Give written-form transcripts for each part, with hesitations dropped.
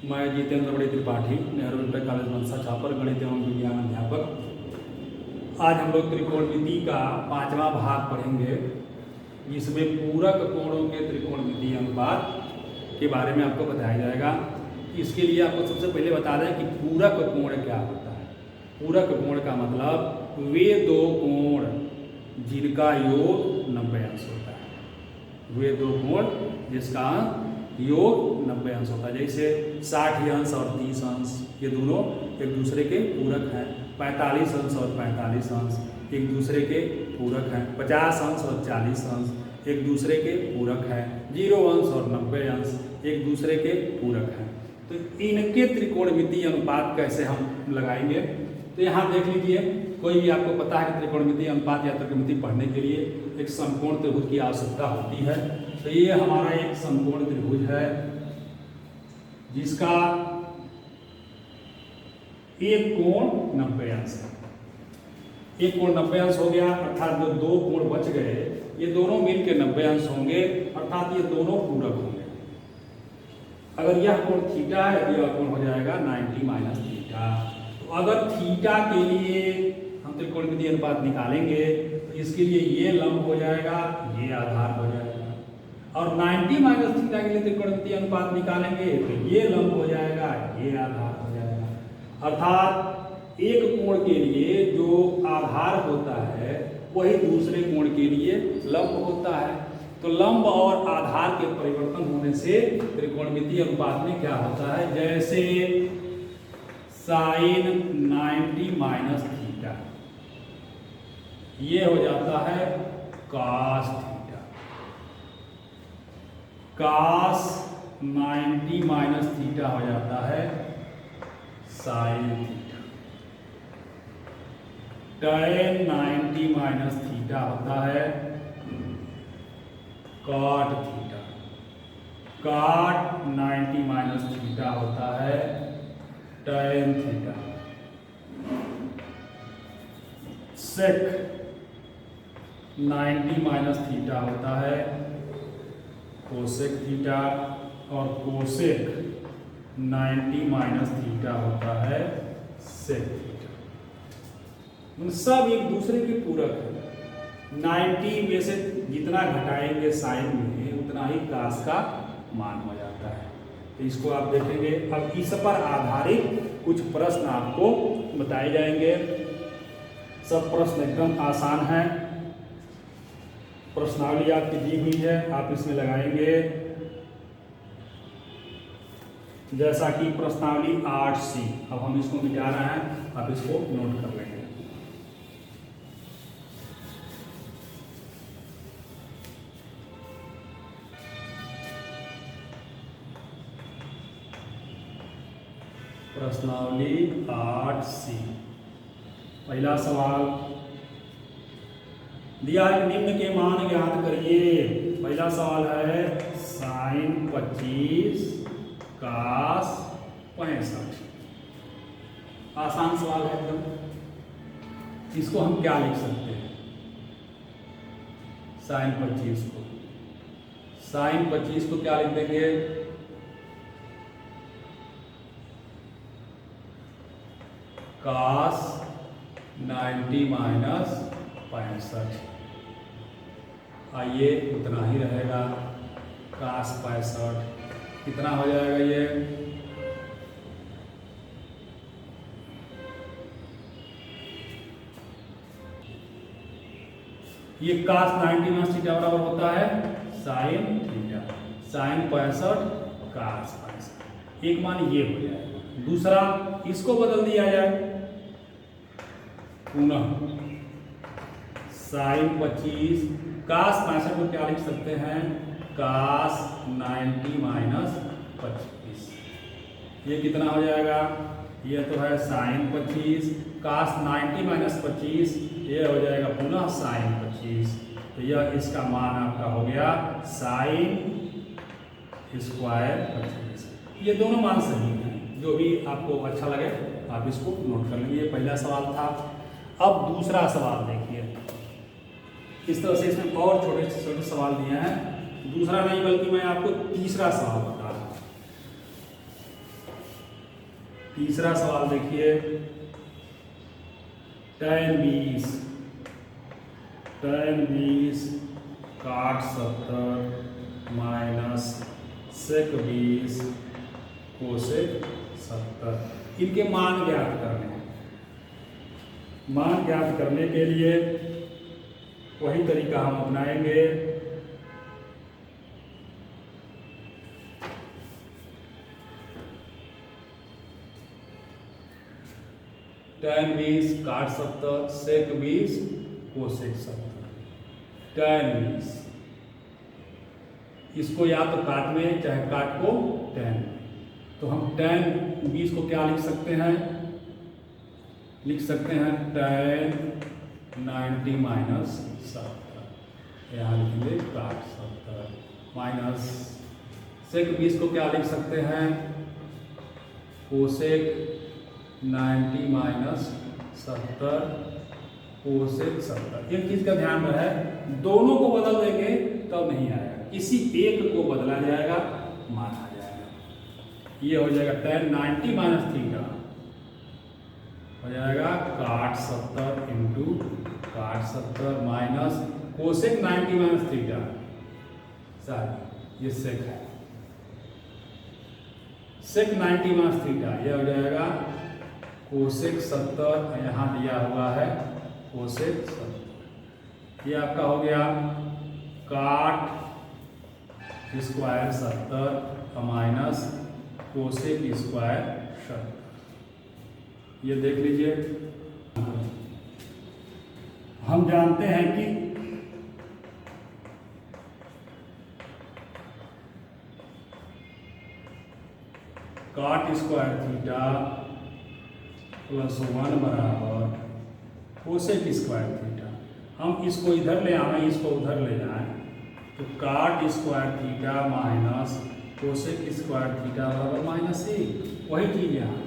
मैं जितेंद्र बड़े Tripathi, Nehru inter college मनसा छापर, गणित एवं विज्ञान अध्यापक। आज हम लोग त्रिकोणमिति का 5वां भाग पढ़ेंगे, जिसमें पूरक कोणों के त्रिकोणमितीय अनुपात के बारे में आपको बताया जाएगा। इसके लिए आपको सबसे पहले बता दें कि पूरक कोण क्या होता है। पूरक कोण का मतलब वे दो कोण जिनका योग 90 अंश होता है। वे दो कोण जिसका योग 90 अंश होता है। जैसे 60 अंश और 30 अंश, ये दोनों एक दूसरे के पूरक हैं। 45 अंश और 45 अंश एक दूसरे के पूरक हैं। 50 अंश और 40 अंश एक दूसरे के पूरक हैं। 0 अंश और 90 अंश एक दूसरे के पूरक हैं। तो इनके त्रिकोणमितीय अनुपात कैसे हम लगाएंगे, तो यहाँ देख लीजिए। कोई भी आपको पता है कि त्रिकोणमितीय अनुपात या त्रिकोणमिति पढ़ने के लिए एक समकोण त्रिभुज की आवश्यकता होती है। तो ये हमारा एक समकोण त्रिभुज है, जिसका एक कोण 90 अंश है। एक कोण 90 अंश हो गया, अर्थात जो दो कोण बच गए ये दोनों मिलकर 90 अंश होंगे, अर्थात ये दोनों पूरक होंगे। अगर यह कोण थीटा है, यह कोण हो जाएगा 90 माइनस थीटा। तो अगर थीटा के लिए हम त्रिकोणमितीय अनुपात निकालेंगे तो इसके लिए ये लंब हो जाएगा, ये आधार हो जाएगा। और 90 माइनस थीटा के लिए त्रिकोणमितीय अनुपात निकालेंगे तो ये लंब हो जाएगा, ये आधार हो जाएगा। अर्थात एक कोण के लिए जो आधार होता है वही दूसरे कोण के लिए लंब होता है। तो लंब और आधार के परिवर्तन होने से त्रिकोणमितीय अनुपात में क्या होता है, जैसे साइन 90 माइनस थीटा ये हो जाता है cos theta. Cos 90 minus theta हो जाता है sine theta. tan 90 minus theta होता है cot theta. Cot 90 minus theta होता है tan theta. Sec 90 minus theta होता है कोसेक थीटा। और कोसेक 90 माइनस थीटा होता है सेक थीटा। सब एक दूसरे के पूरक है। 90 में से जितना घटाएंगे साइन में उतना ही कास का मान हो जाता है। तो इसको आप देखेंगे। अब इस पर आधारित कुछ प्रश्न आपको बताए जाएंगे। सब प्रश्न एकदम आसान है। प्रश्नावली आपकी दी हुई है, आप इसमें लगाएंगे। जैसा कि प्रश्नावली 8C। अब हम इसको मिटा रहे हैं, आप इसको नोट कर लेंगे। प्रश्नावली 8C पहला सवाल दिया है, निम्न के मान ज्ञात करिए। पहला सवाल है साइन 25 कास 65। आसान सवाल है एकदम। इसको हम क्या लिख सकते हैं, साइन 25 को क्या लिख देंगे, कास 90 माइनस 65। आइए उतना ही रहेगा। कास 65 कितना हो जाएगा, ये कास 90 माइनस थीटा बराबर होता है साइन थीटा। साइन 65 कास 65, एक मान ये हो जाएगा। दूसरा इसको बदल दिया जाए, पुनः साइन 25 कास 65 को क्या लिख सकते हैं, कास 90 माइनस 25। ये कितना हो जाएगा, ये तो है साइन 25 कास 90 माइनस 25, ये हो जाएगा पुनः साइन 25। तो यह इसका मान आपका हो गया साइन स्क्वायर 25। ये दोनों मान सही हैं, जो भी आपको अच्छा लगे आप इसको नोट कर लेंगे। ये पहला सवाल था। अब दूसरा सवाल देखिए। इस तरह से इसमें और छोटे छोटे सवाल दिए हैं। दूसरा नहीं बल्कि मैं आपको तीसरा सवाल बता रहा हूँ। तीसरा सवाल देखिए, tan 20 काट 70 माइनस sec 20 कोसेक 70। इनके मान ज्ञात करने हैं। मान ज्ञात करने के लिए वही तरीका हम अपनाएंगे। tan 20 काट 70 sec 20 कोसेक 70। tan 20 इसको या तो काट में चाहे काट को tan, तो हम tan 20 को क्या लिख सकते हैं? लिख सकते हैं tan 90 माइनस 70, यहाँ लिखेंगे काट 70 माइनस sec 20 को क्या लिख सकते हैं? Cosec 90 minus 70 cosec 70। एक चीज का ध्यान रहे, दोनों को बदल देंगे तब नहीं आएगा, किसी एक को बदला जाएगा, मान आ जाएगा। ये हो जाएगा tan 90 माइनस थीटा हो जाएगा काट 70 इंटू काट 70 minus cosec 90 minus theta, sir ये सेक है, सेक 90 माइनस थीटा, ये हो जाएगा कोसेक 70, यहाँ दिया हुआ है कोसेक 70। ये आपका हो गया काट स्क्वायर 70 माइनस कोसेक स्क्वायर 70। ये देख लीजिए, हम जानते हैं कि काट स्क्वायर थीटा प्लस 1 बराबर कोसेक स्क्वायर थीटा। हम इसको इधर ले आए, इसको उधर ले जाएं, तो काट square theta minus cosec square theta बराबर -1। वही चीज यहाँ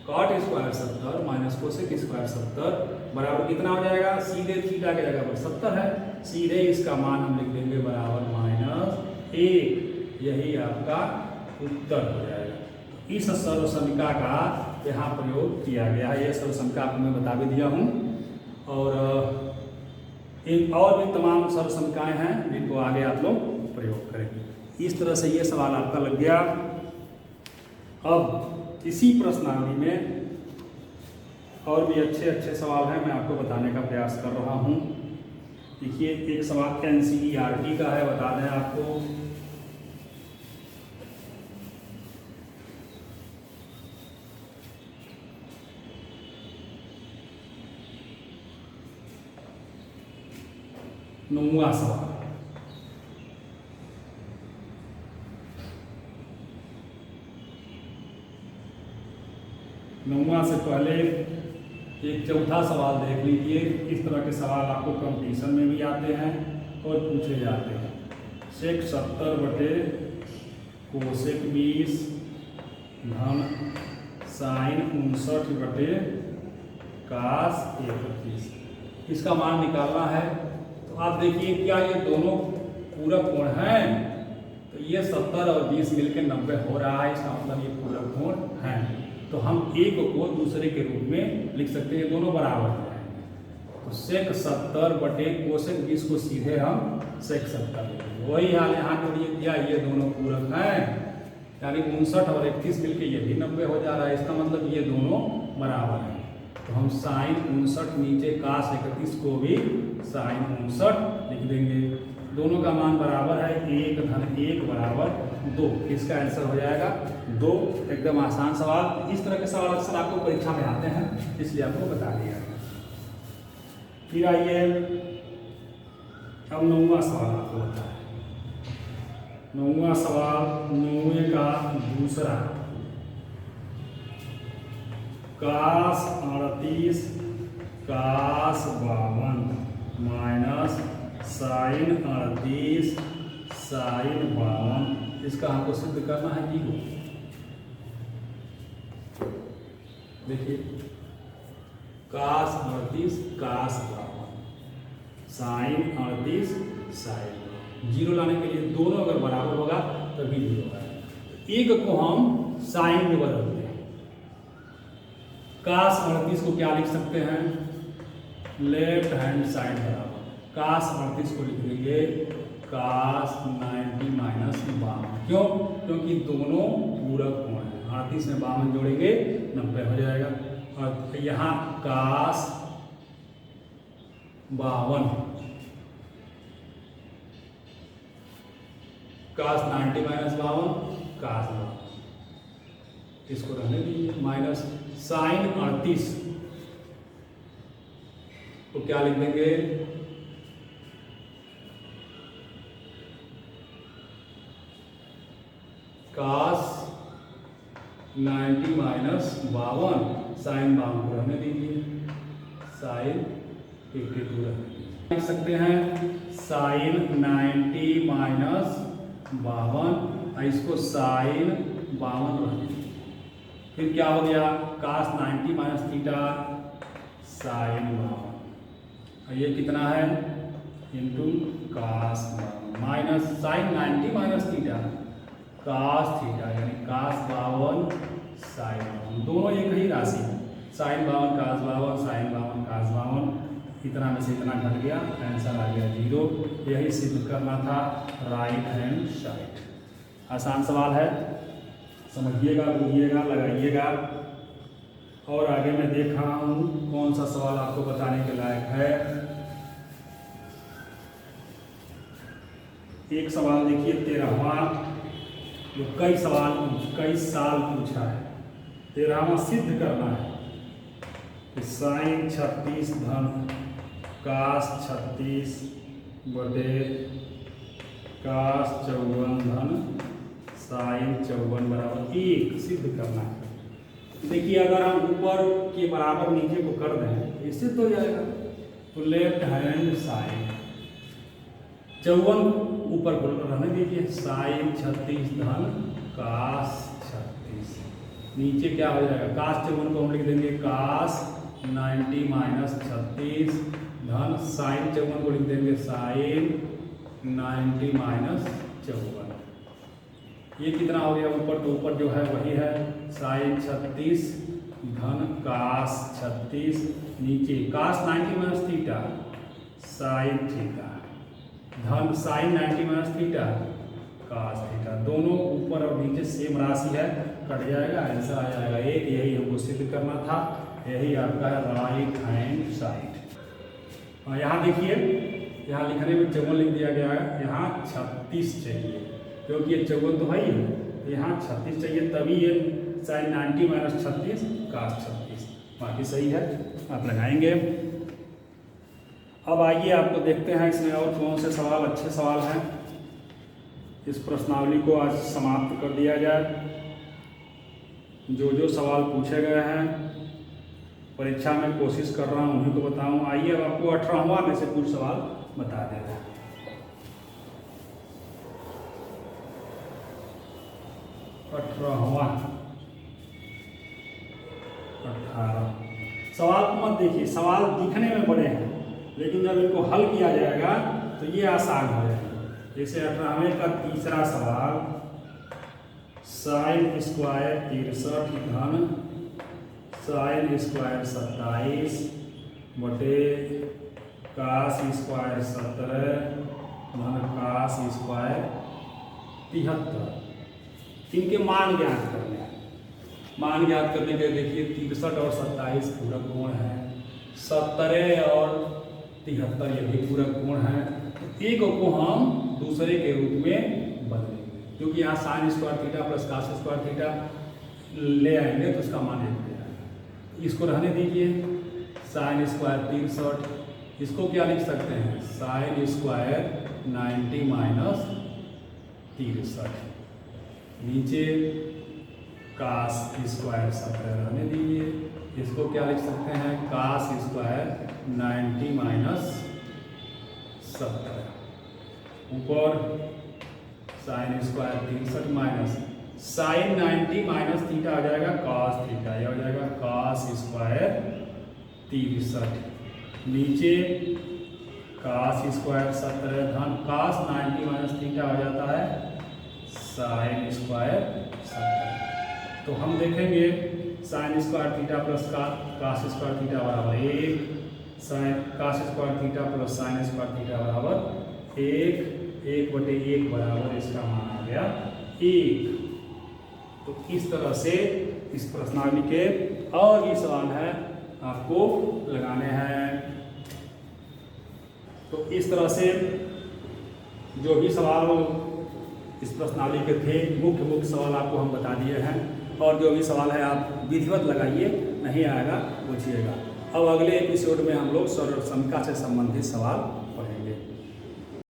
काट स्क्वायर 70 माइनस कोसेक स्क्वायर 70 बराबर कितना हो जाएगा? सीधे थीटा की जगह पर 70 है, सीधे इसका मान हम लिख देंगे बराबर -1। यही आपका उत्तर हो जाएगा। इस सर्वसमीका का यहाँ प्रयोग किया गया है। यह सर्वसमीका आपको मैं बता भी दिया हूँ, और इन और भी तमाम सर्वसमीकाएँ हैं जिनको आगे आप लोग प्रयोग करेंगे। इस तरह से ये सवाल आपका लग गया। अब इसी प्रश्नावली में और भी अच्छे अच्छे सवाल हैं, मैं आपको बताने का प्रयास कर रहा हूँ। देखिए, एक सवाल NCERT का है, बता दें आपको। नौवां सवाल, नौवां से पहले एक चौथा सवाल देख लीजिए। इस तरह के सवाल आपको कंपटीशन में भी आते हैं और पूछे जाते हैं। सेक 70 बटे कोसेक 20 धन साइन 59 बटे कास 31, इसका मान निकालना है। तो आप देखिए, क्या ये दोनों पूरक कोण हैं? तो ये 70 और 20 मिलकर 90 हो रहा है, इसका मतलब ये पूरक कोण हैं। तो हम एक को दूसरे के रूप में लिख सकते हैं, दोनों बराबर हैं। तो सेक 70 बटे कोसेक 20 को सीधे हम सेक 70 लिखेंगे। वही हाल यहाँ के लिए किया, ये दोनों पूरक हैं, यानी 59 और 31 मिलकर ये भी 90 हो जा रहा है, इसका मतलब ये दोनों बराबर हैं। तो हम साइन 59 नीचे कास 31 को भी साइन 59 लिख देंगे। दोनों का मान बराबर है, 1 धन 1 बराबर 2। इसका आंसर हो जाएगा 2। एकदम आसान सवाल। इस तरह के सवाल अक्सर आपको परीक्षा में आते हैं, इसलिए आपको बता दिया। फिर आइए, अब 9वां सवाल आपको बता है। 9वां सवाल, 9वें का दूसरा, कास 38 कास 52 माइनस साइन 38 साइन 52, इसका हमको सिद्ध करना है 0। देखिए, कास 38 कास 52 साइन 38 साइन 0 लाने के लिए दोनों अगर बराबर होगा तभी 0 होगा। एक को हम साइन में बदलते हैं, कास 38 को क्या लिख सकते हैं, लेफ्ट हैंड साइड बराबर कास 38 को लिख देंगे कास 90 माइनस 52। क्यों? क्योंकि दोनों पूरक कोण हैं। 38 में 52 जोड़ेंगे 90 हो जाएगा। और यहाँ कास 52 कास 90 माइनस 52 कास 52, इसको रहने दीजिए। माइनस साइन 38 तो क्या लिख देंगे, कास 90 माइनस 52 साइन 52 को रहने दीजिए, साइन 82 रहने दीजिए। लिख सकते हैं साइन 90 माइनस 52, इसको साइन 52 रहने दीजिए। फिर क्या हो गया, कास 90 माइनस थीटा साइन 52, ये कितना है into cos 52 minus sine 90 minus theta cos theta, यानी कास 52 साइन 52, दोनों एक ही राशि है। साइन 52 कास 52 साइन 52 कास 52, इतना में से इतना घट गया, आंसर आ गया 0। यही सिद्ध करना था राइट हैंड साइड। आसान सवाल है, समझिएगा, बुझिएगा, लगाइएगा। और आगे मैं देख रहा हूँ कौन सा सवाल आपको बताने के लायक है। एक सवाल देखिए 13वां, जो कई साल पूछा है। 13वां सिद्ध करना है कि साइन 36 धन कास 36 बटे कास 54 धन साइन 54 बराबर 1 सिद्ध करना है। देखिए अगर हम ऊपर के बराबर नीचे को कर दें इससे तो जाएगा, तो लेफ्ट हैंड साइड 54 ऊपर रहने दीजिए, साइन 36 धन कास 36, नीचे क्या हो जाएगा, कास 54 को हम लिख देंगे कास 90 माइनस 36 धन साइन 54 को लिख देंगे साइन 90 माइनस 54। ये कितना हो गया ऊपर, तो ऊपर जो है वही है साइन 36 धन कास 36, नीचे cos 90 minus theta sine theta धन sine 90 minus theta cos theta, दोनों ऊपर और नीचे सेम राशि है, कट जाएगा, आंसर आ जाएगा 1। यही हमको सिद्ध करना था, यही आपका है राइट हैंड साइड। यहाँ देखिए, यहाँ लिखने में 54 लिख दिया गया है, यहाँ 36 चाहिए, क्योंकि ये 54 तो है ही, यहाँ 36 चाहिए, तभी ये साइन 90 माइनस 36 कास 36, बाकी सही है, आप लगाएंगे। अब आइए आपको देखते हैं इसमें और कौन से सवाल अच्छे सवाल हैं। इस प्रश्नावली को आज समाप्त कर दिया जाए। जो जो सवाल पूछे गए हैं परीक्षा में कोशिश कर रहा हूँ उन्हीं को बताऊँ। आइए अब आपको 18वां में से कुछ सवाल बता देते हैं। 18वां 18 सवाल को मत देखिए, सवाल दिखने में बड़े हैं लेकिन जब इनको हल किया जाएगा तो ये आसान हो जाएगा। जैसे 18वें का तीसरा सवाल, साइन स्क्वायर 63 धन साइन स्क्वायर 27 बटे कास स्क्वायर 17 धन कास स्क्वायर 73, इनके मान ज्ञात करने हैं। मान ज्ञात करने के देखिए 63 और 27 पूरक कोण है, 17 और 73 ये भी पूरक कोण है, तो एक को हम दूसरे के रूप में बदलेंगे, क्योंकि यहाँ sine square theta plus cos square theta ले आएंगे तो उसका मान 1 हो जाएगा। इसको रहने दीजिए, साइन स्क्वायर 63, इसको क्या लिख सकते हैं, साइन स्क्वायर 90 माइनस 63, नीचे कास स्क्वायर 17 रहने दीजिए, इसको क्या लिख सकते हैं, कास स्क्वायर 90 माइनस 17, ऊपर sine square 63 minus sine 90 minus theta आ जाएगा कास थीटा, यह हो जाएगा कास स्क्वायर 63, नीचे कास स्क्वायर 17 धन कास 90 माइनस थीटा हो जाता है साइन स्क्वायर 17। तो हम देखेंगे sine square theta plus cos square theta बराबर 1, sine cos square theta plus sine square theta बराबर 1/1 बराबर इसका मान आ गया 1। तो इस तरह से इस प्रश्नावली के और भी सवाल है आपको लगाने हैं। तो इस तरह से जो भी सवाल इस प्रश्नावली के थे मुख्य सवाल आपको हम बता दिए हैं, और जो भी सवाल है आप विधिवत लगाइए, नहीं आएगा पूछिएगा। अब अगले एपिसोड में हम लोग सरल समीकरण से संबंधित सवाल